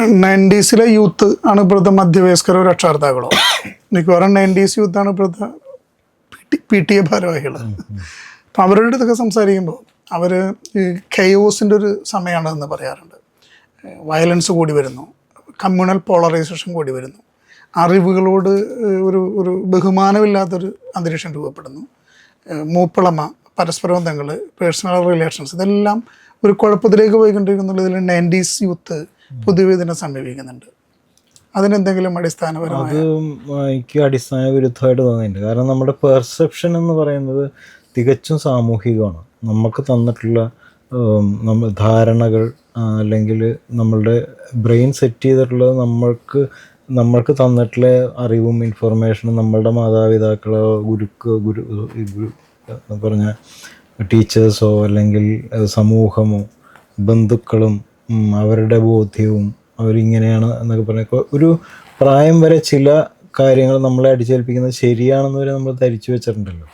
90s youth ആണ് ഇപ്പോഴത്തെ മധ്യവയസ്കരോ രക്ഷാകർത്താക്കളോ. മിക്കവാറും 90s യൂത്താണ് ഇപ്പോഴത്തെ PTA ഭാരവാഹികൾ. അപ്പം അവരുടെ അടുത്തൊക്കെ സംസാരിക്കുമ്പോൾ അവർ ഈ കെയോസിൻ്റെ ഒരു സമയമാണെന്ന് പറയാറുണ്ട്. വയലൻസ് കൂടി വരുന്നു, കമ്മ്യൂണൽ പോളറൈസേഷൻ കൂടി വരുന്നു, അറിവുകളോട് ഒരു ബഹുമാനമില്ലാത്തൊരു അന്തരീക്ഷം രൂപപ്പെടുന്നു, മൂപ്പിളമ, പരസ്പര ബന്ധങ്ങൾ, പേഴ്സണൽ റിലേഷൻസ്, ഇതെല്ലാം ഒരു കുഴപ്പത്തിലേക്ക് പോയിക്കൊണ്ടിരിക്കുന്നുള്ളതിൽ 90s യൂത്ത് പൊതുവെ ഇതിനെ സമീപിക്കുന്നുണ്ട്. അതിനെന്തെങ്കിലും അടിസ്ഥാനപരമായ? അത് എനിക്ക് അടിസ്ഥാന വിരുദ്ധമായിട്ട് തോന്നിയിട്ടുണ്ട്. കാരണം നമ്മുടെ പെർസെപ്ഷൻ എന്ന് പറയുന്നത് തികച്ചും സാമൂഹികമാണ്. നമുക്ക് തന്നിട്ടുള്ള ധാരണകൾ അല്ലെങ്കിൽ നമ്മളുടെ ബ്രെയിൻ സെറ്റ് ചെയ്തിട്ടുള്ളത് നമ്മൾക്ക് തന്നിട്ടുള്ള അറിവും ഇൻഫർമേഷനും നമ്മളുടെ മാതാപിതാക്കളോ ഗുരു പറഞ്ഞ ടീച്ചേഴ്സോ അല്ലെങ്കിൽ സമൂഹമോ ബന്ധുക്കളും അവരുടെ ബോധ്യവും അവരിങ്ങനെയാണ് എന്നൊക്കെ പറഞ്ഞാൽ ഒരു പ്രായം വരെ ചില കാര്യങ്ങൾ നമ്മളെ അടിച്ചേൽപ്പിക്കുന്നത് ശരിയാണെന്ന് വരെ നമ്മൾ ധരിച്ചു വെച്ചിട്ടുണ്ടല്ലോ.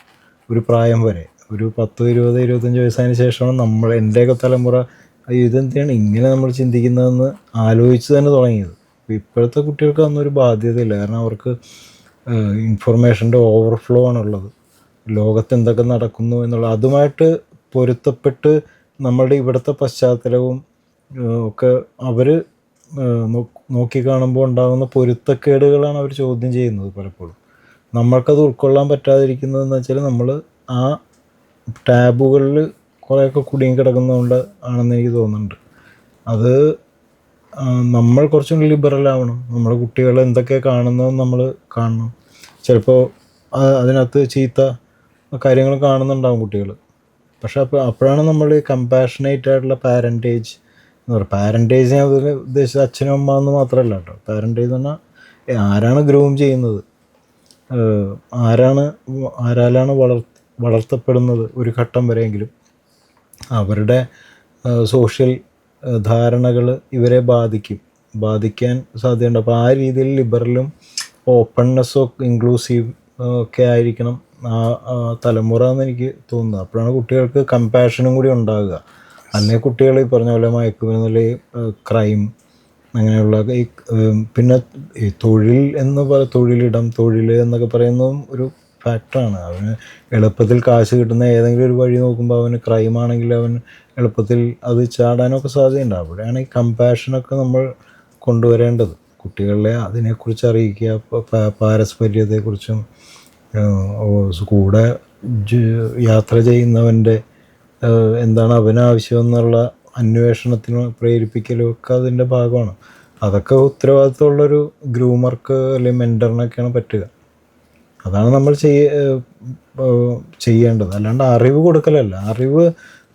ഒരു പ്രായം വരെ, ഒരു 10, 20, 25 വയസ്സായതിനു ശേഷമാണ് എൻ്റെയൊക്കെ തലമുറ ഇതെന്താണ് ഇങ്ങനെ നമ്മൾ ചിന്തിക്കുന്നതെന്ന് ആലോചിച്ച് തന്നെ തുടങ്ങിയത്. ഇപ്പോഴത്തെ കുട്ടികൾക്ക് അതൊന്നൊരു ബാധ്യതയില്ല. കാരണം അവർക്ക് ഇൻഫർമേഷൻ്റെ ഓവർഫ്ലോ ആണുള്ളത്. ലോകത്ത് എന്തൊക്കെ നടക്കുന്നു എന്നുള്ള അതുമായിട്ട് പൊരുത്തപ്പെട്ട് നമ്മളുടെ ഇവിടുത്തെ പശ്ചാത്തലവും ഒക്കെ അവർ നോക്കിക്കാണുമ്പോൾ ഉണ്ടാകുന്ന പൊരുത്തക്കേടുകളാണ് അവർ ചോദ്യം ചെയ്യുന്നത് പലപ്പോഴും. നമ്മൾക്കത് ഉൾക്കൊള്ളാൻ പറ്റാതിരിക്കുന്നതെന്ന് വെച്ചാൽ നമ്മൾ ആ ടാബുകളിൽ കുറേയൊക്കെ കുടുങ്ങി കിടക്കുന്നതുകൊണ്ട് ആണെന്ന് എനിക്ക് തോന്നുന്നുണ്ട്. അത് നമ്മൾ കുറച്ചും കൂടി ലിബറൽ ആവണം. നമ്മുടെ കുട്ടികൾ എന്തൊക്കെ കാണുന്നതെന്ന് നമ്മൾ കാണണം. ചിലപ്പോൾ അതിനകത്ത് ചീത്ത കാര്യങ്ങൾ കാണുന്നുണ്ടാവും കുട്ടികൾ. പക്ഷെ അപ്പോഴാണ് നമ്മൾ കമ്പാഷനേറ്റ് ആയിട്ടുള്ള പാരൻറ്റേജ് എന്ന് പറയുക. പാരൻറ്റേജ് ഞാൻ ഉദ്ദേശിച്ചത് അച്ഛനും അമ്മ എന്ന് മാത്രമല്ല കേട്ടോ. പാരൻറ്റേജ് എന്ന് പറഞ്ഞാൽ ആരാണ് ഗ്രൂം ചെയ്യുന്നത്, ആരാലാണ് വളർത്തപ്പെടുന്നത് ഒരു ഘട്ടം വരെയെങ്കിലും അവരുടെ സോഷ്യൽ ധാരണകൾ ഇവരെ ബാധിക്കാൻ സാധ്യതയുണ്ട്. അപ്പോൾ ആ രീതിയിൽ ലിബറലും ഓപ്പൺനെസ്സും ഇൻക്ലൂസീവ് ഒക്കെ ആയിരിക്കണം ആ തലമുറ എന്ന് എനിക്ക് തോന്നുന്നത്. അപ്പോഴാണ് കുട്ടികൾക്ക് കമ്പാഷനും കൂടി ഉണ്ടാകുക. അല്ലെങ്കിൽ കുട്ടികൾ ഈ പറഞ്ഞ പോലെ മയക്കുമരുന്നിൽ, ക്രൈം, അങ്ങനെയുള്ള പിന്നെ ഈ തൊഴിൽ എന്നൊക്കെ പറയുന്നതും ഒരു ഫാക്ടറാണ്. അവന് എളുപ്പത്തിൽ കാശ് കിട്ടുന്ന ഏതെങ്കിലും ഒരു വഴി നോക്കുമ്പോൾ അവന് ക്രൈമാണെങ്കിൽ അവൻ എളുപ്പത്തിൽ അത് ചാടാനൊക്കെ സാധ്യതയുണ്ട്. അവിടെയാണ് ഈ കമ്പാഷനൊക്കെ നമ്മൾ കൊണ്ടുവരേണ്ടത്. കുട്ടികളെ അതിനെക്കുറിച്ച് അറിയിക്കുക, പാരസ്പര്യത്തെക്കുറിച്ചും കൂടെ യാത്ര ചെയ്യുന്നവൻ്റെ എന്താണ് അവനാവശ്യം എന്നുള്ള അന്വേഷണത്തിന് പ്രേരിപ്പിക്കലും ഒക്കെ അതിൻ്റെ ഭാഗമാണ്. അതൊക്കെ ഉത്തരവാദിത്തമുള്ളൊരു ഗ്രൂമർക്ക് അല്ലെങ്കിൽ മെൻറ്ററിനൊക്കെയാണ് പറ്റുക. അതാണ് നമ്മൾ ചെയ്യേണ്ടത്. അല്ലാണ്ട് അറിവ് കൊടുക്കലല്ല. അറിവ്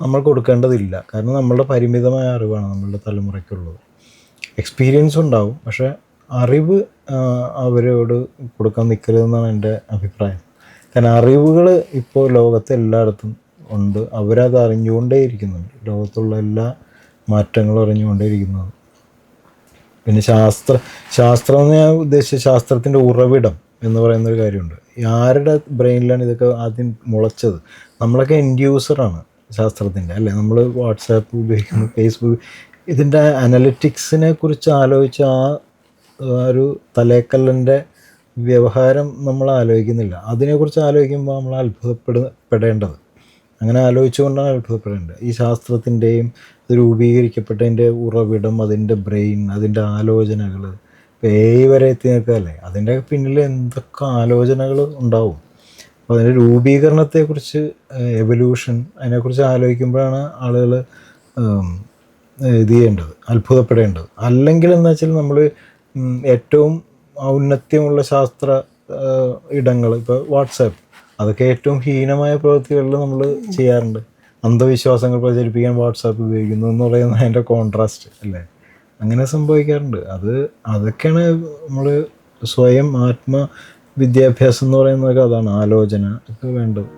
നമ്മൾ കൊടുക്കേണ്ടതില്ല. കാരണം നമ്മളുടെ പരിമിതമായ അറിവാണ് നമ്മളുടെ തലമുറയ്ക്കുള്ളത്. എക്സ്പീരിയൻസ് ഉണ്ടാവും, പക്ഷേ അറിവ് അവരോട് കൊടുക്കാൻ നിൽക്കരുതെന്നാണ് എൻ്റെ അഭിപ്രായം. കാരണം അറിവുകൾ ഇപ്പോൾ ലോകത്തെ എല്ലായിടത്തും ഉണ്ട്. അവരത് അറിഞ്ഞുകൊണ്ടേയിരിക്കുന്നുണ്ട്. ലോകത്തുള്ള എല്ലാ മാറ്റങ്ങളും അറിഞ്ഞുകൊണ്ടേയിരിക്കുന്നത്. പിന്നെ ശാസ്ത്രം എന്ന് ഞാൻ ഉദ്ദേശിച്ച ശാസ്ത്രത്തിൻ്റെ ഉറവിടം എന്ന് പറയുന്നൊരു കാര്യമുണ്ട്. ആരുടെ ബ്രെയിനിലാണ് ഇതൊക്കെ ആദ്യം മുളച്ചത്? നമ്മളൊക്കെ എൻഡ് യൂസറാണ് ശാസ്ത്രത്തിൻ്റെ, അല്ലേ? നമ്മൾ വാട്സാപ്പ് ഉപയോഗിക്കുന്നു, ഫേസ്ബുക്ക്. ഇതിൻ്റെ അനലിറ്റിക്സിനെ കുറിച്ച് ആലോചിച്ച് ആ ഒരു തലേക്കല്ലിൻ്റെ വ്യവഹാരം നമ്മൾ ആലോചിക്കുന്നില്ല. അതിനെക്കുറിച്ച് ആലോചിക്കുമ്പോൾ നമ്മൾ അത്ഭുതപ്പെടേണ്ടത്. അങ്ങനെ ആലോചിച്ചുകൊണ്ടാണ് അത്ഭുതപ്പെടേണ്ടത്. ഈ ശാസ്ത്രത്തിൻ്റെയും രൂപീകരിക്കപ്പെട്ടതിൻ്റെ ഉറവിടം, അതിൻ്റെ ബ്രെയിൻ, അതിൻ്റെ ആലോചനകൾ വരെ എത്തി നിൽക്കുകയല്ലേ. അതിൻ്റെ പിന്നിൽ എന്തൊക്കെ ആലോചനകൾ ഉണ്ടാവും. അപ്പോൾ അതിൻ്റെ രൂപീകരണത്തെക്കുറിച്ച്, എവല്യൂഷൻ, അതിനെക്കുറിച്ച് ആലോചിക്കുമ്പോഴാണ് ആളുകൾ ഇത് ചെയ്യേണ്ടത്, അത്ഭുതപ്പെടേണ്ടത്. അല്ലെങ്കിൽ എന്ന് വെച്ചാൽ നമ്മൾ ഏറ്റവും ഔന്നത്യമുള്ള ശാസ്ത്ര ഇടങ്ങൾ, ഇപ്പോൾ വാട്സാപ്പ്, അതൊക്കെ ഏറ്റവും ഹീനമായ പ്രവൃത്തികളിൽ നമ്മൾ ചെയ്യാറുണ്ട്. അന്ധവിശ്വാസങ്ങൾ പ്രചരിപ്പിക്കാൻ വാട്സാപ്പ് ഉപയോഗിക്കുന്നു എന്ന് പറയുന്ന അതിൻ്റെ കോൺട്രാസ്റ്റ് അല്ലേ? അങ്ങനെ സംഭവിക്കാറുണ്ട്. അതൊക്കെയാണ് നമ്മൾ സ്വയം ആത്മവിദ്യാഭ്യാസം എന്ന് പറയുന്നതൊക്കെ. അതാണ് ആലോചന ഒക്കെ വേണ്ടത്.